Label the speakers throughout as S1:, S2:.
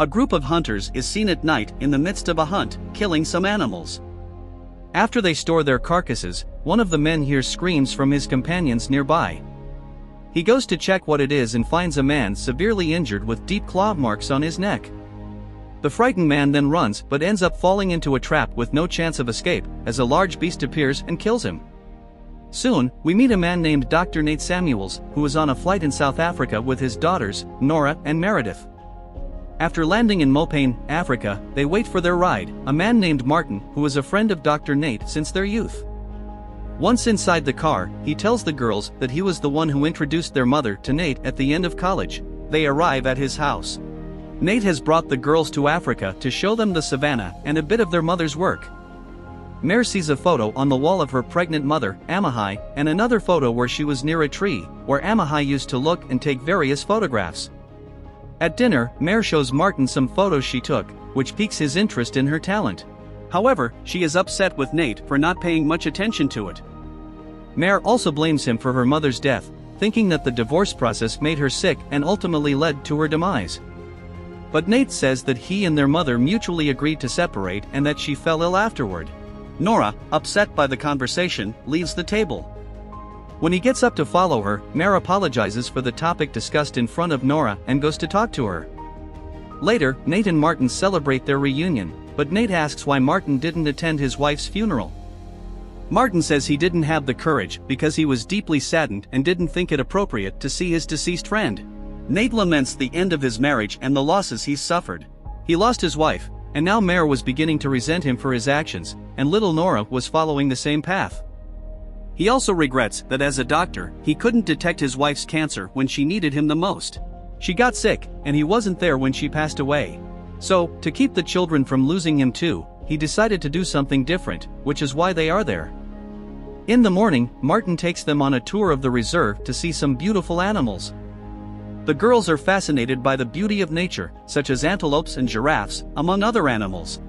S1: A group of hunters is seen at night in the midst of a hunt, killing some animals. After they store their carcasses, one of the men hears screams from his companions nearby. He goes to check what it is and finds a man severely injured with deep claw marks on his neck. The frightened man then runs but ends up falling into a trap with no chance of escape, as a large beast appears and kills him. Soon, we meet a man named Dr. Nate Samuels, who is on a flight in South Africa with his daughters, Nora and Meredith. After landing in Mopane, Africa, they wait for their ride, a man named Martin, who is a friend of Dr. Nate since their youth. Once inside the car, he tells the girls that he was the one who introduced their mother to Nate at the end of college. They arrive at his house. Nate has brought the girls to Africa to show them the savannah and a bit of their mother's work. Mare sees a photo on the wall of her pregnant mother, Amahai, and another photo where she was near a tree, where Amahai used to look and take various photographs. At dinner, Mare shows Martin some photos she took, which piques his interest in her talent. However, she is upset with Nate for not paying much attention to it. Mare also blames him for her mother's death, thinking that the divorce process made her sick and ultimately led to her demise. But Nate says that he and their mother mutually agreed to separate and that she fell ill afterward. Nora, upset by the conversation, leaves the table. When he gets up to follow her, Mare apologizes for the topic discussed in front of Nora and goes to talk to her. Later, Nate and Martin celebrate their reunion, but Nate asks why Martin didn't attend his wife's funeral. Martin says he didn't have the courage because he was deeply saddened and didn't think it appropriate to see his deceased friend. Nate laments the end of his marriage and the losses he's suffered. He lost his wife, and now Mare was beginning to resent him for his actions, and little Nora was following the same path. He also regrets that as a doctor, he couldn't detect his wife's cancer when she needed him the most. She got sick, and he wasn't there when she passed away. So, to keep the children from losing him too, he decided to do something different, which is why they are there. In the morning, Martin takes them on a tour of the reserve to see some beautiful animals. The girls are fascinated by the beauty of nature, such as antelopes and giraffes, among other animals.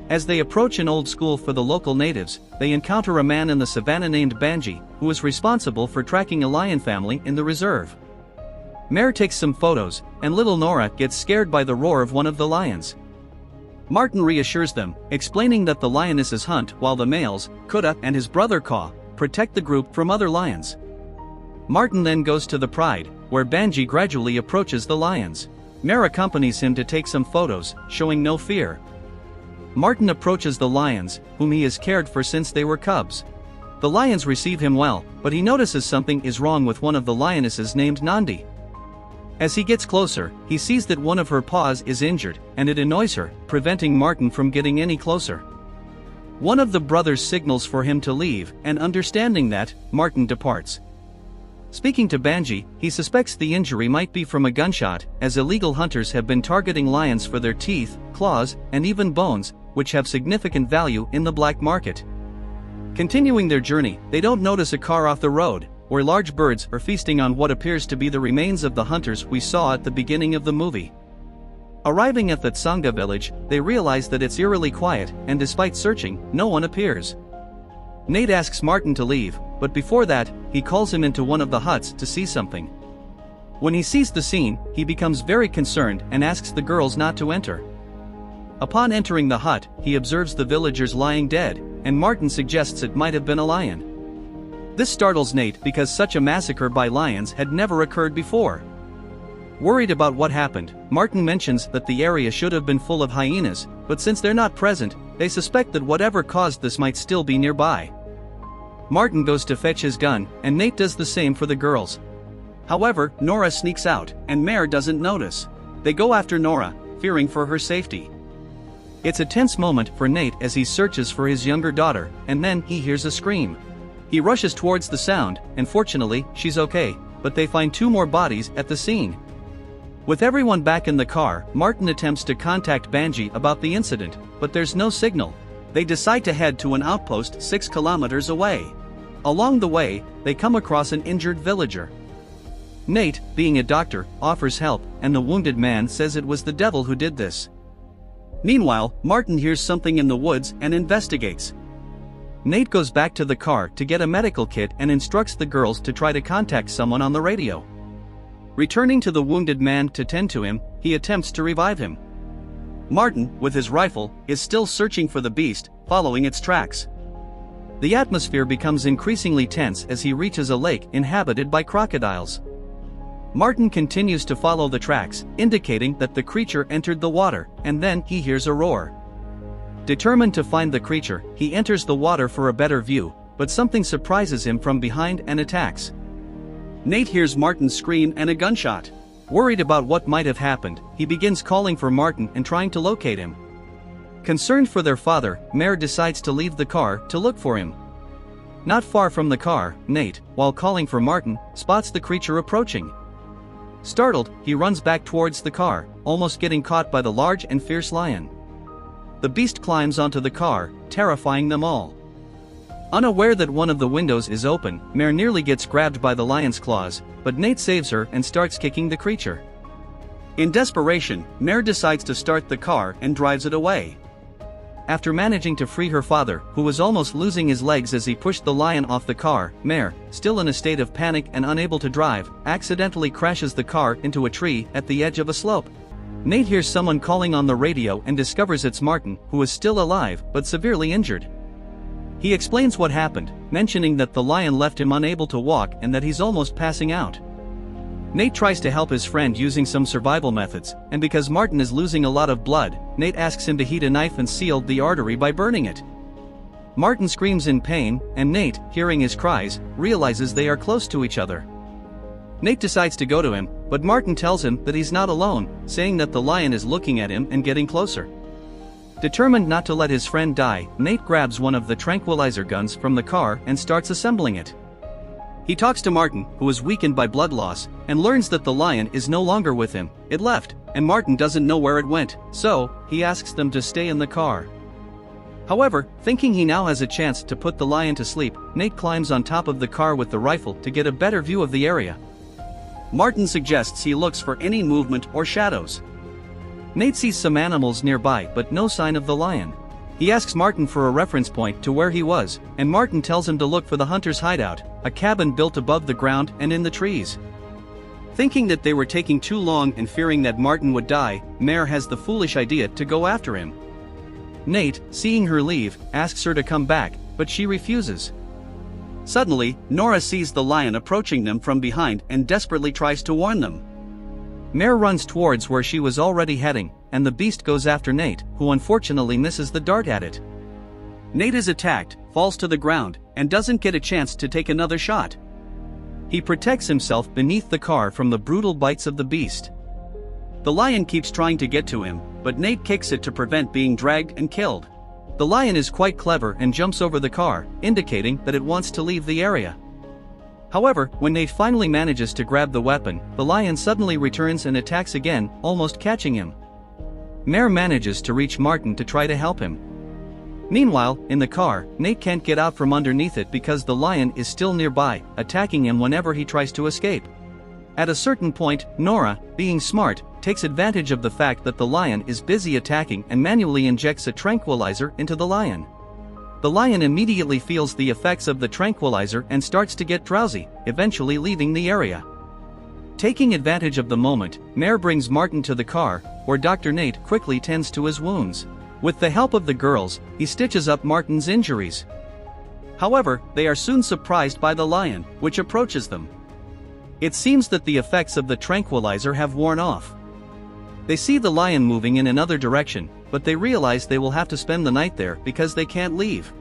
S1: As they approach an old school for the local natives, they encounter a man in the savannah named Banji, who is responsible for tracking a lion family in the reserve. Mare takes some photos, and little Nora gets scared by the roar of one of the lions. Martin reassures them, explaining that the lionesses hunt while the males, Kuda and his brother Ka, protect the group from other lions. Martin then goes to the pride, where Banji gradually approaches the lions. Mare accompanies him to take some photos, showing no fear. Martin approaches the lions, whom he has cared for since they were cubs. The lions receive him well, but he notices something is wrong with one of the lionesses named Nandi. As he gets closer, he sees that one of her paws is injured, and it annoys her, preventing Martin from getting any closer. One of the brothers signals for him to leave, and understanding that, Martin departs. Speaking to Banji, he suspects the injury might be from a gunshot, as illegal hunters have been targeting lions for their teeth, claws, and even bones, which have significant value in the black market. Continuing their journey, they don't notice a car off the road, where large birds are feasting on what appears to be the remains of the hunters we saw at the beginning of the movie. Arriving at the Tsonga village, they realize that it's eerily quiet, and despite searching, no one appears. Nate asks Martin to leave, but before that, he calls him into one of the huts to see something. When he sees the scene, he becomes very concerned and asks the girls not to enter. Upon entering the hut, he observes the villagers lying dead, and Martin suggests it might have been a lion. This startles Nate because such a massacre by lions had never occurred before. Worried about what happened, Martin mentions that the area should have been full of hyenas, but since they're not present, they suspect that whatever caused this might still be nearby. Martin goes to fetch his gun, and Nate does the same for the girls. However, Nora sneaks out, and Mare doesn't notice. They go after Nora, fearing for her safety. It's a tense moment for Nate as he searches for his younger daughter, and then he hears a scream. He rushes towards the sound, and fortunately, she's okay, but they find two more bodies at the scene. With everyone back in the car, Martin attempts to contact Banji about the incident, but there's no signal. They decide to head to an outpost 6 kilometers away. Along the way, they come across an injured villager. Nate, being a doctor, offers help, and the wounded man says it was the devil who did this. Meanwhile, Martin hears something in the woods and investigates. Nate goes back to the car to get a medical kit and instructs the girls to try to contact someone on the radio. Returning to the wounded man to tend to him, he attempts to revive him, Martin, with his rifle, is still searching for the beast, following its tracks. The atmosphere becomes increasingly tense as he reaches a lake inhabited by crocodiles. Martin continues to follow the tracks, indicating that the creature entered the water, and then he hears a roar. Determined to find the creature, he enters the water for a better view, but something surprises him from behind and attacks. Nate hears Martin scream and a gunshot. Worried about what might have happened, he begins calling for Martin and trying to locate him. Concerned for their father, Mare decides to leave the car to look for him. Not far from the car, Nate, while calling for Martin, spots the creature approaching. Startled, he runs back towards the car, almost getting caught by the large and fierce lion. The beast climbs onto the car, terrifying them all. Unaware that one of the windows is open, Mare nearly gets grabbed by the lion's claws, but Nate saves her and starts kicking the creature. In desperation, Mare decides to start the car and drives it away. After managing to free her father, who was almost losing his legs as he pushed the lion off the car, Mare, still in a state of panic and unable to drive, accidentally crashes the car into a tree at the edge of a slope. Nate hears someone calling on the radio and discovers it's Martin, who is still alive but severely injured. He explains what happened, mentioning that the lion left him unable to walk and that he's almost passing out. Nate tries to help his friend using some survival methods, and because Martin is losing a lot of blood, Nate asks him to heat a knife and seal the artery by burning it. Martin screams in pain, and Nate, hearing his cries, realizes they are close to each other. Nate decides to go to him, but Martin tells him that he's not alone, saying that the lion is looking at him and getting closer. Determined not to let his friend die, Nate grabs one of the tranquilizer guns from the car and starts assembling it. He talks to Martin, who is weakened by blood loss, and learns that the lion is no longer with him. It left, and Martin doesn't know where it went, so he asks them to stay in the car. However, thinking he now has a chance to put the lion to sleep, Nate climbs on top of the car with the rifle to get a better view of the area. Martin suggests he looks for any movement or shadows. Nate sees some animals nearby but no sign of the lion. He asks Martin for a reference point to where he was, and Martin tells him to look for the hunter's hideout, a cabin built above the ground and in the trees. Thinking that they were taking too long and fearing that Martin would die, Mare has the foolish idea to go after him. Nate, seeing her leave, asks her to come back, but she refuses. Suddenly, Nora sees the lion approaching them from behind and desperately tries to warn them. Mare runs towards where she was already heading, and the beast goes after Nate, who unfortunately misses the dart at it. Nate is attacked, falls to the ground, and doesn't get a chance to take another shot. He protects himself beneath the car from the brutal bites of the beast. The lion keeps trying to get to him, but Nate kicks it to prevent being dragged and killed. The lion is quite clever and jumps over the car, indicating that it wants to leave the area. However, when Nate finally manages to grab the weapon, the lion suddenly returns and attacks again, almost catching him. Mare manages to reach Martin to try to help him. Meanwhile, in the car, Nate can't get out from underneath it because the lion is still nearby, attacking him whenever he tries to escape. At a certain point, Nora, being smart, takes advantage of the fact that the lion is busy attacking and manually injects a tranquilizer into the lion. The lion immediately feels the effects of the tranquilizer and starts to get drowsy, eventually leaving the area. Taking advantage of the moment, Mare brings Martin to the car, where Dr. Nate quickly tends to his wounds. With the help of the girls, he stitches up Martin's injuries. However, they are soon surprised by the lion, which approaches them. It seems that the effects of the tranquilizer have worn off. They see the lion moving in another direction, but they realize they will have to spend the night there because they can't leave.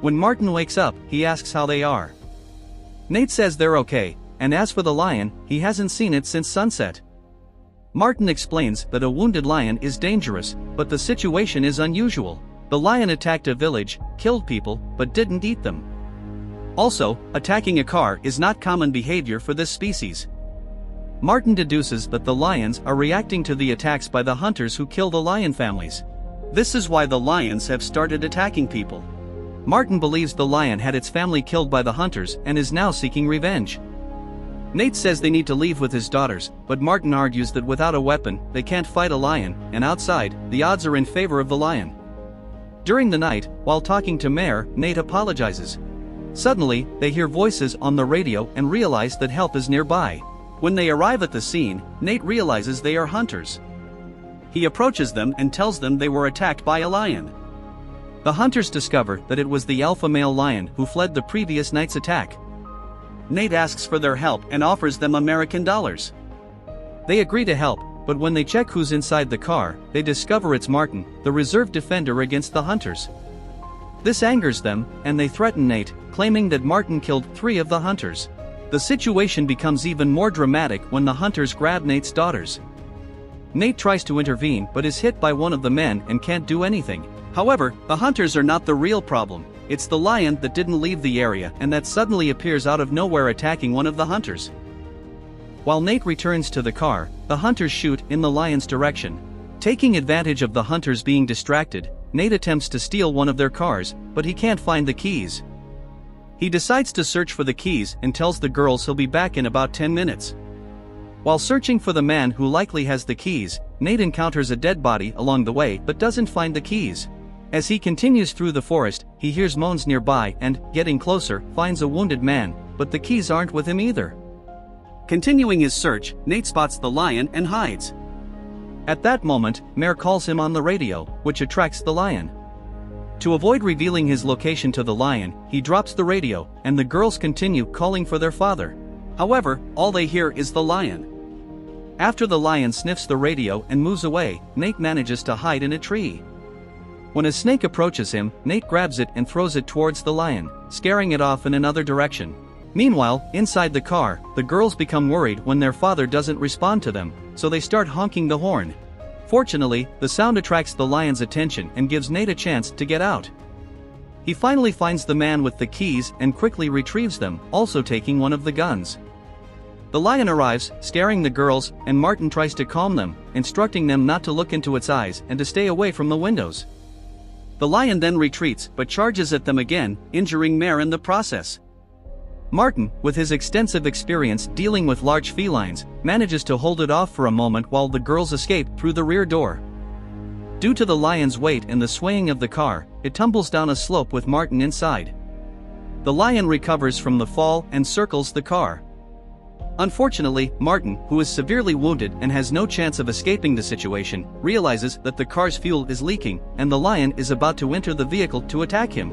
S1: When Martin wakes up, he asks how they are. Nate says they're okay, and as for the lion, he hasn't seen it since sunset. Martin explains that a wounded lion is dangerous, but the situation is unusual. The lion attacked a village, killed people, but didn't eat them. Also, attacking a car is not common behavior for this species. Martin deduces that the lions are reacting to the attacks by the hunters who kill the lion families. This is why the lions have started attacking people. Martin believes the lion had its family killed by the hunters and is now seeking revenge. Nate says they need to leave with his daughters, but Martin argues that without a weapon, they can't fight a lion, and outside, the odds are in favor of the lion. During the night, while talking to Mare, Nate apologizes. Suddenly, they hear voices on the radio and realize that help is nearby. When they arrive at the scene, Nate realizes they are hunters. He approaches them and tells them they were attacked by a lion. The hunters discover that it was the alpha male lion who fled the previous night's attack. Nate asks for their help and offers them American dollars. They agree to help, but when they check who's inside the car, they discover it's Martin, the reserve defender against the hunters. This angers them, and they threaten Nate, claiming that Martin killed 3 of the hunters. The situation becomes even more dramatic when the hunters grab Nate's daughters. Nate tries to intervene but is hit by one of the men and can't do anything. However, the hunters are not the real problem. It's the lion that didn't leave the area and that suddenly appears out of nowhere attacking one of the hunters. While Nate returns to the car, the hunters shoot in the lion's direction. Taking advantage of the hunters being distracted, Nate attempts to steal one of their cars, but he can't find the keys. He decides to search for the keys and tells the girls he'll be back in about 10 minutes. While searching for the man who likely has the keys, Nate encounters a dead body along the way but doesn't find the keys. As he continues through the forest, he hears moans nearby and, getting closer, finds a wounded man, but the keys aren't with him either. Continuing his search, Nate spots the lion and hides. At that moment, Mare calls him on the radio, which attracts the lion. To avoid revealing his location to the lion, he drops the radio, and the girls continue calling for their father. However, all they hear is the lion. After the lion sniffs the radio and moves away, Nate manages to hide in a tree. When a snake approaches him, Nate grabs it and throws it towards the lion, scaring it off in another direction. Meanwhile, inside the car, the girls become worried when their father doesn't respond to them, so they start honking the horn. Fortunately, the sound attracts the lion's attention and gives Nate a chance to get out. He finally finds the man with the keys and quickly retrieves them, also taking one of the guns. The lion arrives, scaring the girls, and Martin tries to calm them, instructing them not to look into its eyes and to stay away from the windows. The lion then retreats but charges at them again, injuring Mare in the process. Martin, with his extensive experience dealing with large felines, manages to hold it off for a moment while the girls escape through the rear door. Due to the lion's weight and the swaying of the car, it tumbles down a slope with Martin inside. The lion recovers from the fall and circles the car. Unfortunately, Martin, who is severely wounded and has no chance of escaping the situation, realizes that the car's fuel is leaking and the lion is about to enter the vehicle to attack him.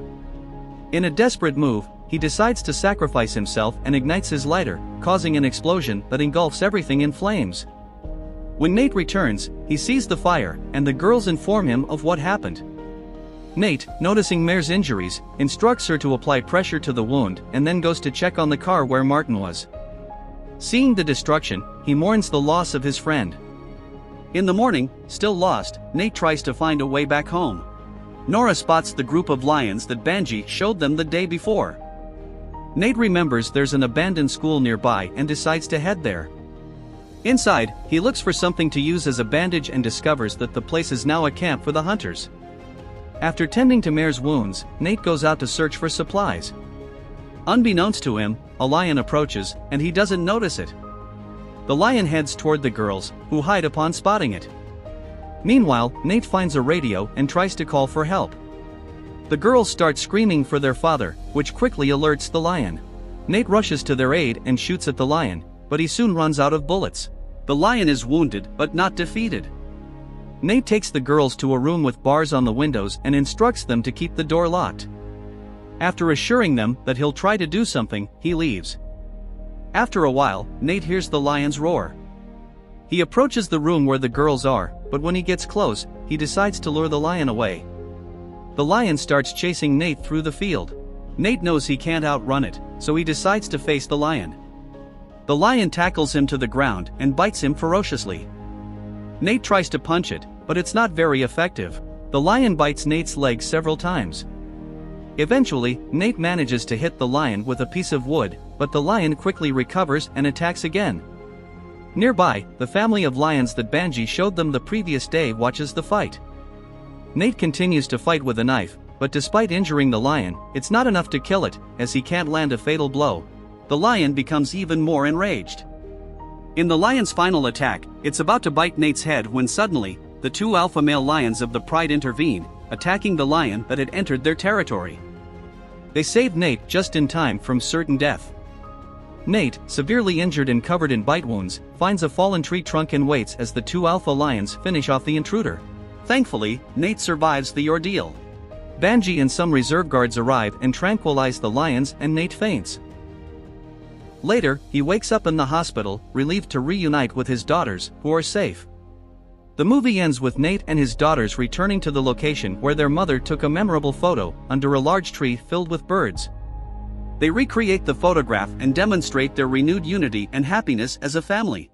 S1: In a desperate move, he decides to sacrifice himself and ignites his lighter, causing an explosion that engulfs everything in flames. When Nate returns, he sees the fire, and the girls inform him of what happened. Nate, noticing Mare's injuries, instructs her to apply pressure to the wound and then goes to check on the car where Martin was. Seeing the destruction, he mourns the loss of his friend. In the morning, still lost, Nate tries to find a way back home. Nora spots the group of lions that Banji showed them the day before. Nate remembers there's an abandoned school nearby and decides to head there. Inside, he looks for something to use as a bandage and discovers that the place is now a camp for the hunters. After tending to Mare's wounds, Nate goes out to search for supplies. Unbeknownst to him, a lion approaches, and he doesn't notice it. The lion heads toward the girls, who hide upon spotting it. Meanwhile, Nate finds a radio and tries to call for help. The girls start screaming for their father, which quickly alerts the lion. Nate rushes to their aid and shoots at the lion, but he soon runs out of bullets. The lion is wounded but not defeated. Nate takes the girls to a room with bars on the windows and instructs them to keep the door locked. After assuring them that he'll try to do something, he leaves. After a while, Nate hears the lion's roar. He approaches the room where the girls are, but when he gets close, he decides to lure the lion away. The lion starts chasing Nate through the field. Nate knows he can't outrun it, so he decides to face the lion. The lion tackles him to the ground and bites him ferociously. Nate tries to punch it, but it's not very effective. The lion bites Nate's leg several times. Eventually, Nate manages to hit the lion with a piece of wood, but the lion quickly recovers and attacks again. Nearby, the family of lions that Banji showed them the previous day watches the fight. Nate continues to fight with a knife, but despite injuring the lion, it's not enough to kill it, as he can't land a fatal blow. The lion becomes even more enraged. In the lion's final attack, it's about to bite Nate's head when suddenly, the 2 alpha male lions of the pride intervene, attacking the lion that had entered their territory. They save Nate just in time from certain death. Nate, severely injured and covered in bite wounds, finds a fallen tree trunk and waits as the two alpha lions finish off the intruder. Thankfully, Nate survives the ordeal. Banji and some reserve guards arrive and tranquilize the lions and Nate faints. Later, he wakes up in the hospital, relieved to reunite with his daughters, who are safe. The movie ends with Nate and his daughters returning to the location where their mother took a memorable photo, under a large tree filled with birds. They recreate the photograph and demonstrate their renewed unity and happiness as a family.